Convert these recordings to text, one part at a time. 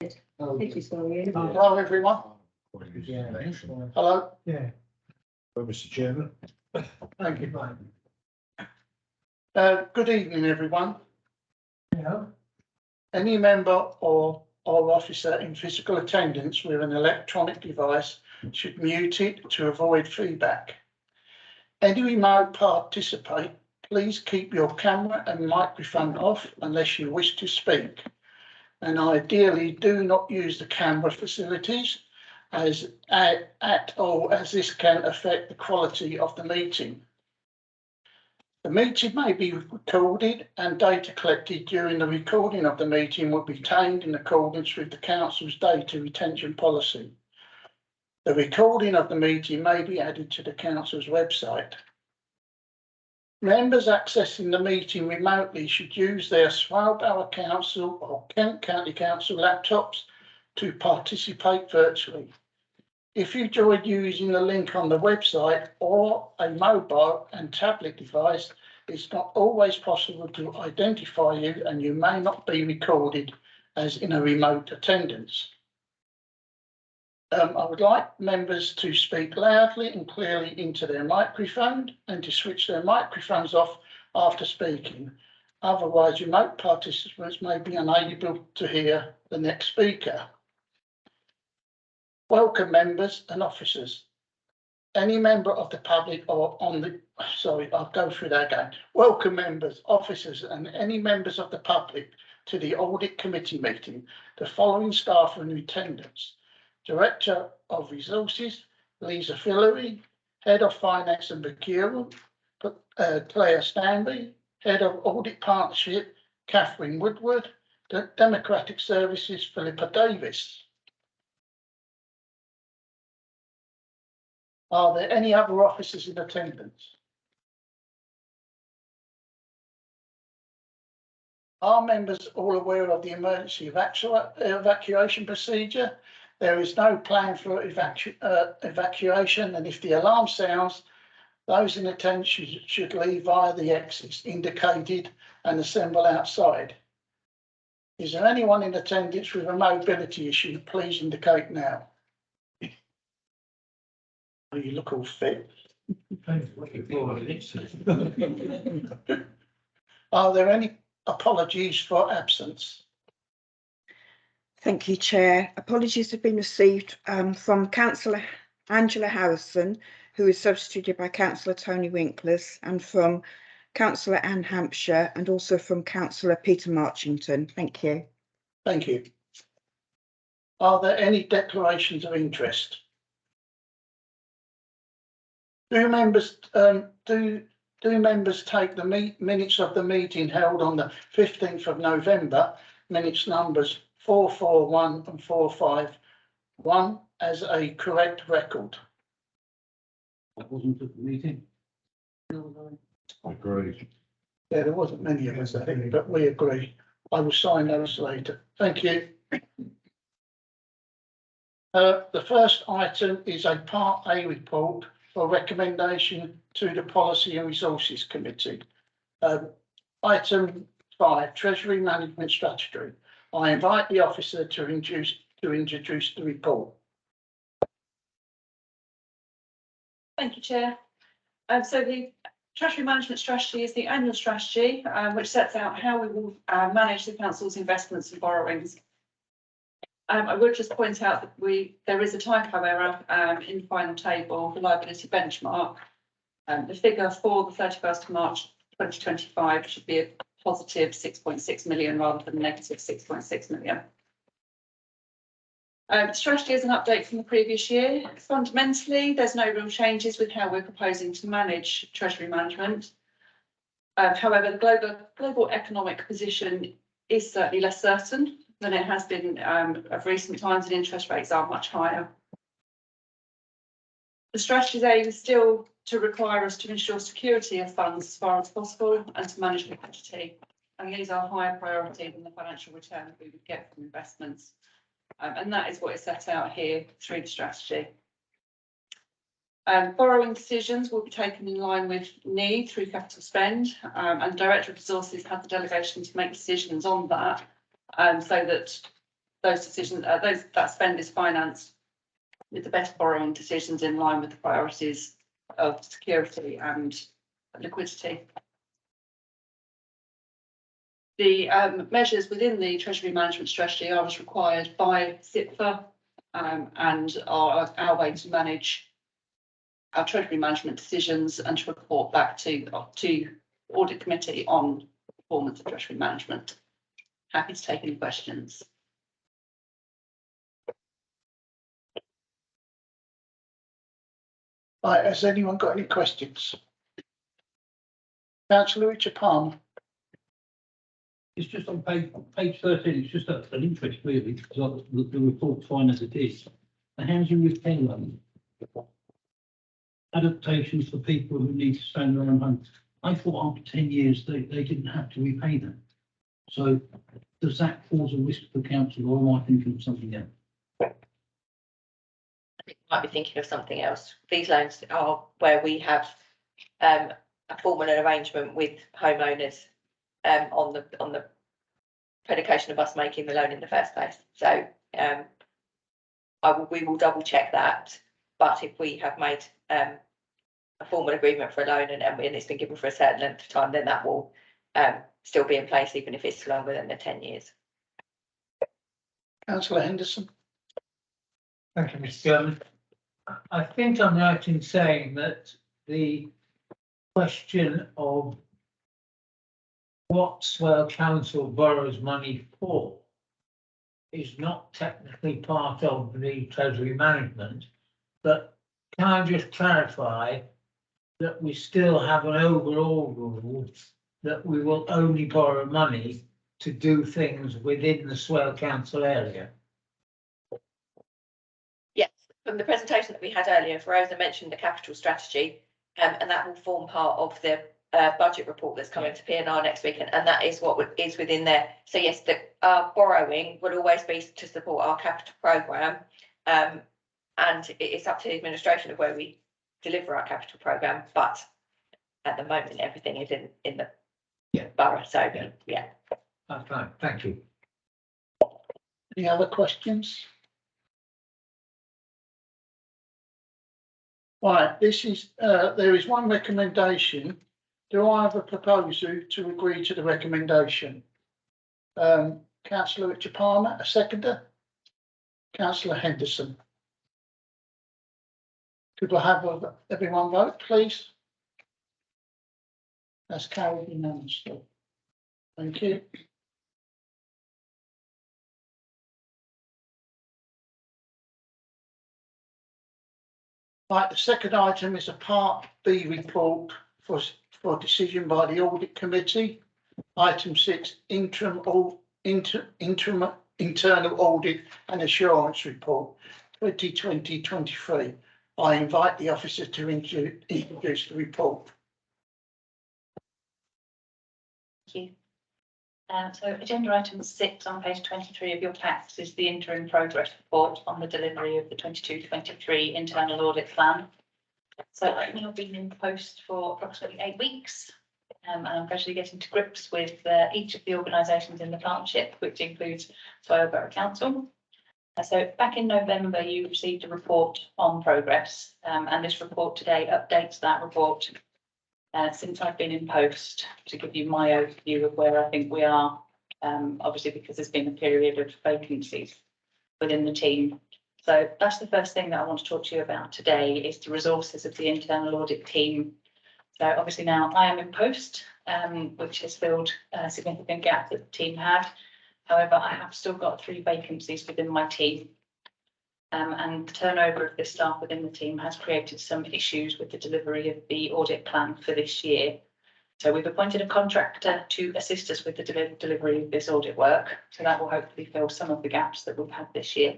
Thank you, sorry. Hello, everyone. Hello. Yeah. Well, Mr. Chairman. Thank you. Good evening, everyone. Yeah. Any member or officer in physical attendance with an electronic device should mute it to avoid feedback. Any remote participant, please keep your camera and microphone off unless you wish to speak. And ideally, do not use the camera facilities at all, as this can affect the quality of the meeting. The meeting may be recorded, and data collected during the recording of the meeting will be retained in accordance with the Council's data retention policy. The recording of the meeting may be added to the Council's website. Members accessing the meeting remotely should use their Swalborough Council or Kent County Council laptops to participate virtually. If you joined using the link on the website or a mobile and tablet device, it's not always possible to identify you, and you may not be recorded as in a remote attendance. I would like members to speak loudly and clearly into their microphone and to switch their microphones off after speaking. Otherwise, remote participants may be unable to hear the next speaker. Welcome, members and officers. Any member of the public or I'll go through that again. Welcome, members, officers, and any members of the public to the Audit Committee meeting. The following staff are in attendance: Director of Resources, Lisa Fillery; Head of Finance and Procurement, Claire Stanley; Head of Audit Partnership, Catherine Woodward; Democratic Services, Philippa Davis. Are there any other officers in attendance? Are members all aware of the emergency evacuation procedure? There is no plan for evacuation, and if the alarm sounds, those in attendance should leave via the exits indicated and assemble outside. Is there anyone in attendance with a mobility issue? Please indicate now. You look all fit. Are there any apologies for absence? Thank you, Chair. Apologies have been received from Councillor Angela Harrison, who is substituted by Councillor Tony Winkless, and from Councillor Anne Hampshire, and also from Councillor Peter Marchington. Thank you. Thank you. Are there any declarations of interest? Do members take the minutes of the meeting held on the 15th of November, minutes numbers 441 and 451, as a correct record? That wasn't at the meeting. Agreed. Yeah, there wasn't many of us, I think, but we agree. I will sign those later. Thank you. The first item is a Part A report for recommendation to the Policy and Resources Committee. Item 5, Treasury Management Strategy. I invite the officer to introduce the report. Thank you, Chair. So the Treasury Management Strategy is the annual strategy which sets out how we will manage the Council's investments and borrowings. I would just point out that there is a typo error in the final table, the liability benchmark. The figure for the 31st of March 2025 should be a positive 6.6 million rather than negative 6.6 million. The strategy is an update from the previous year. Fundamentally, there's no real changes with how we're proposing to manage Treasury management. However, the global economic position is certainly less certain than it has been of recent times, and interest rates are much higher. The strategy's aim is still to require us to ensure security of funds as far as possible and to manage liquidity. And these are higher priority than the financial return that we would get from investments. And that is what is set out here through the strategy. Borrowing decisions will be taken in line with need through capital spend, and Director of Resources had the delegation to make decisions on that, so that those decisions, that spend is financed with the best borrowing decisions in line with the priorities of security and liquidity. The measures within the Treasury Management Strategy are as required by SIPFA and are our way to manage our Treasury management decisions and to report back to Audit Committee on performance of Treasury management. Happy to take any questions. Right, has anyone got any questions? Councillor Richard Palmer. It's just on page 13, it's just an interest really, because the report's fine as it is. The housing repair loan. Adaptations for people who need to stand their own home. I thought after 10 years, they didn't have to repay them. So does that cause a risk for the council, or am I thinking of something else? I think you might be thinking of something else. These loans are where we have a formal arrangement with homeowners on the predication of us making the loan in the first place. So we will double check that. But if we have made a formal agreement for a loan and it's been given for a certain length of time, then that will still be in place, even if it's longer than the 10 years. Councillor Henderson. Thank you, Mr. Chairman. I think I'm right in saying that the question of what Swale Council borrows money for is not technically part of the Treasury management, but can I just clarify that we still have an overall rule that we will only borrow money to do things within the Swale Council area? Yes, from the presentation that we had earlier, Rosa mentioned the capital strategy, and that will form part of the budget report that's coming to P&R next week, and that is what is within there. So yes, our borrowing will always be to support our capital programme, and it's up to the administration of where we deliver our capital programme, but at the moment everything is in the borough, so yeah. That's fine, thank you. Any other questions? Right, this is there is one recommendation. Do I have a proposal to agree to the recommendation? Councillor Richard Palmer, a seconder. Councillor Henderson. Could I have everyone vote, please? That's carried unanimously. Thank you. Right, the second item is a Part B report for decision by the Audit Committee. Item 6, internal audit and assurance report 2020-23. I invite the officer to introduce the report. Thank you. So agenda item 6 on page 23 of your packs is the interim progress report on the delivery of the 22-23 internal audit plan. So I've now been in post for approximately 8 weeks, and I'm gradually getting to grips with each of the organisations in the partnership, which includes Swale Borough Council. So back in November, you received a report on progress, and this report today updates that report since I've been in post to give you my overview of where I think we are, obviously because there's been a period of vacancies within the team. So that's the first thing that I want to talk to you about today is the resources of the internal audit team. So obviously now I am in post, which has filled a significant gap that the team had. However, I have still got 3 vacancies within my team. And the turnover of the staff within the team has created some issues with the delivery of the audit plan for this year. So we've appointed a contractor to assist us with the delivery of this audit work. So that will hopefully fill some of the gaps that we've had this year.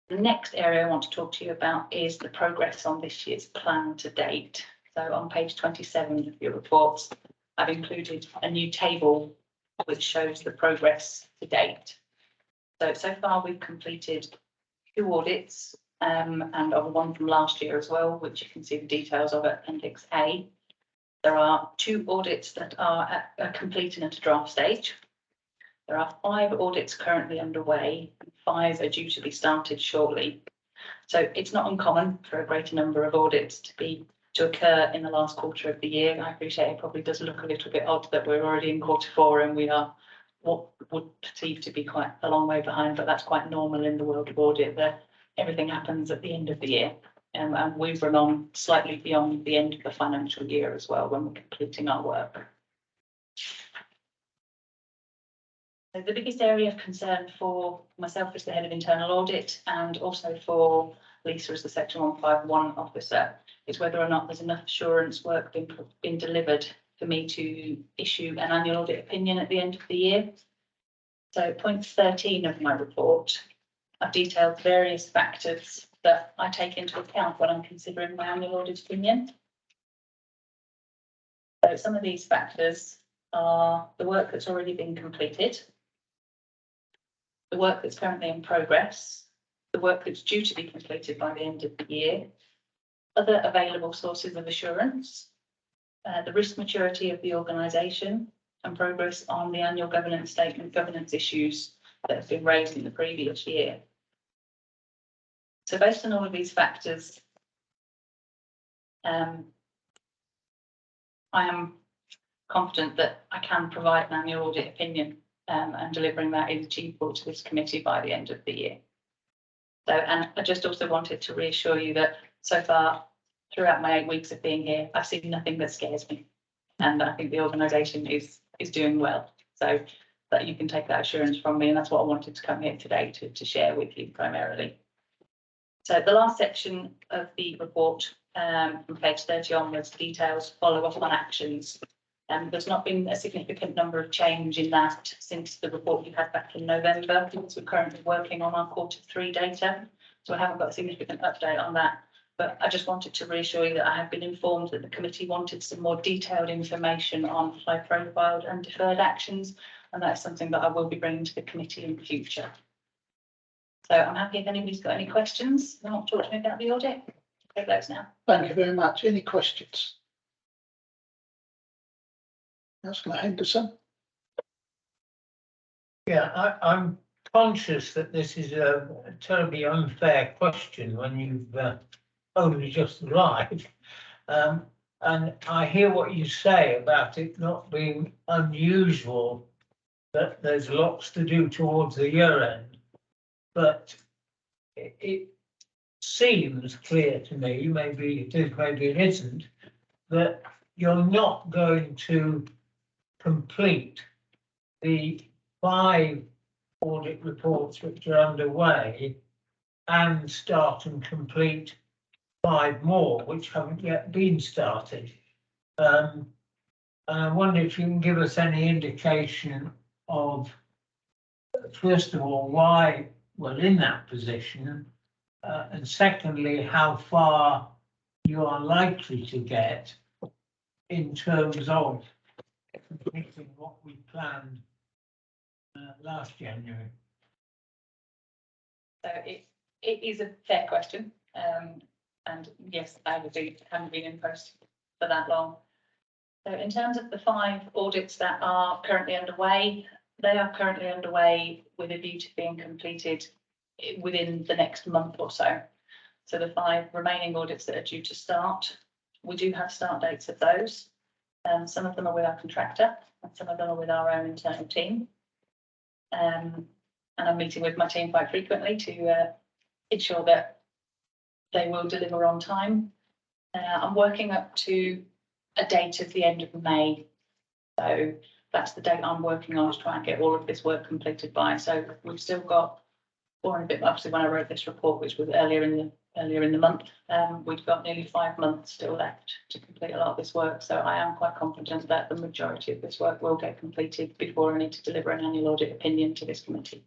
The next area I want to talk to you about is the progress on this year's plan to date. So on page 27 of your reports, I've included a new table which shows the progress to date. So far we've completed 2 audits and one from last year as well, which you can see the details of at Appendix A. There are 2 audits that are complete and at a draft stage. There are 5 audits currently underway, and 5 are due to be started shortly. So it's not uncommon for a greater number of audits to occur in the last quarter of the year. I appreciate it probably does look a little bit odd that we're already in quarter 4 and we are what would perceive to be quite a long way behind, but that's quite normal in the world of audit, that everything happens at the end of the year. And we've run on slightly beyond the end of the financial year as well when we're completing our work. So the biggest area of concern for myself as the head of internal audit and also for Lisa as the Section 151 officer is whether or not there's enough assurance work being delivered for me to issue an annual audit opinion at the end of the year. So point 13 of my report, I've detailed various factors that I take into account when I'm considering my annual audit opinion. So some of these factors are the work that's already been completed, the work that's currently in progress, the work that's due to be completed by the end of the year, other available sources of assurance, the risk maturity of the organisation, and progress on the annual governance statement governance issues that have been raised in the previous year. So based on all of these factors, I am confident that I can provide an annual audit opinion, and delivering that is achievable to this committee by the end of the year. So, and I just also wanted to reassure you that so far, throughout my 8 weeks of being here, I've seen nothing that scares me. And I think the organisation is doing well. So that you can take that assurance from me, and that's what I wanted to come here today to share with you primarily. So the last section of the report, from page 30 onwards, details follow-up on actions. There's not been a significant number of change in that since the report you had back in November, because we're currently working on our quarter 3 data. So I haven't got a significant update on that. But I just wanted to reassure you that I have been informed that the committee wanted some more detailed information on high profile and deferred actions. And that's something that I will be bringing to the committee in the future. So I'm happy if anybody's got any questions and want to talk to me about the audit. Take those now. Thank you very much. Any questions? Councillor Henderson. Yeah, I'm conscious that this is a terribly unfair question when you've only just arrived. And I hear what you say about it not being unusual that there's lots to do towards the year end. But it seems clear to me, maybe it is, maybe it isn't, that you're not going to complete the 5 audit reports which are underway and start and complete 5 more which haven't yet been started. And I wonder if you can give us any indication of, first of all, why we're in that position, and secondly, how far you are likely to get in terms of completing what we planned last January. So it is a fair question. And yes, I haven't been in post for that long. So in terms of the 5 audits that are currently underway, they are currently underway with a view to being completed within the next month or so. So the 5 remaining audits that are due to start, we do have start dates of those. Some of them are with our contractor and some of them are with our own internal team. And I'm meeting with my team quite frequently to ensure that they will deliver on time. I'm working up to a date of the end of May. So that's the date I'm working on to try and get all of this work completed by. So we've still got 4 and a bit, obviously when I wrote this report, which was earlier in the month, we've got nearly 5 months still left to complete a lot of this work. So I am quite confident that the majority of this work will get completed before I need to deliver an annual audit opinion to this committee.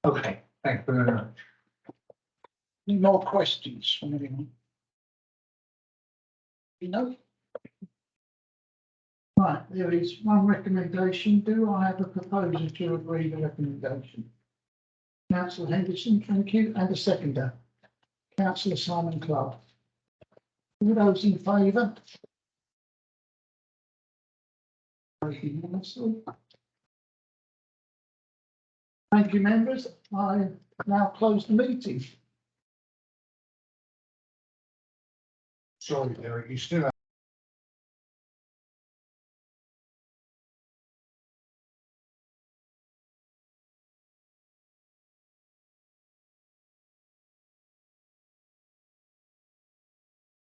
Okay, thank you very much. Any more questions from anyone? No? Right, there is one recommendation. Do I have a proposer to agree the recommendation? Councillor Henderson, thank you, and a seconder. Councillor Simon Clark. All those in favour? Thank you, members. I now close the meeting. Sorry, Derek, you still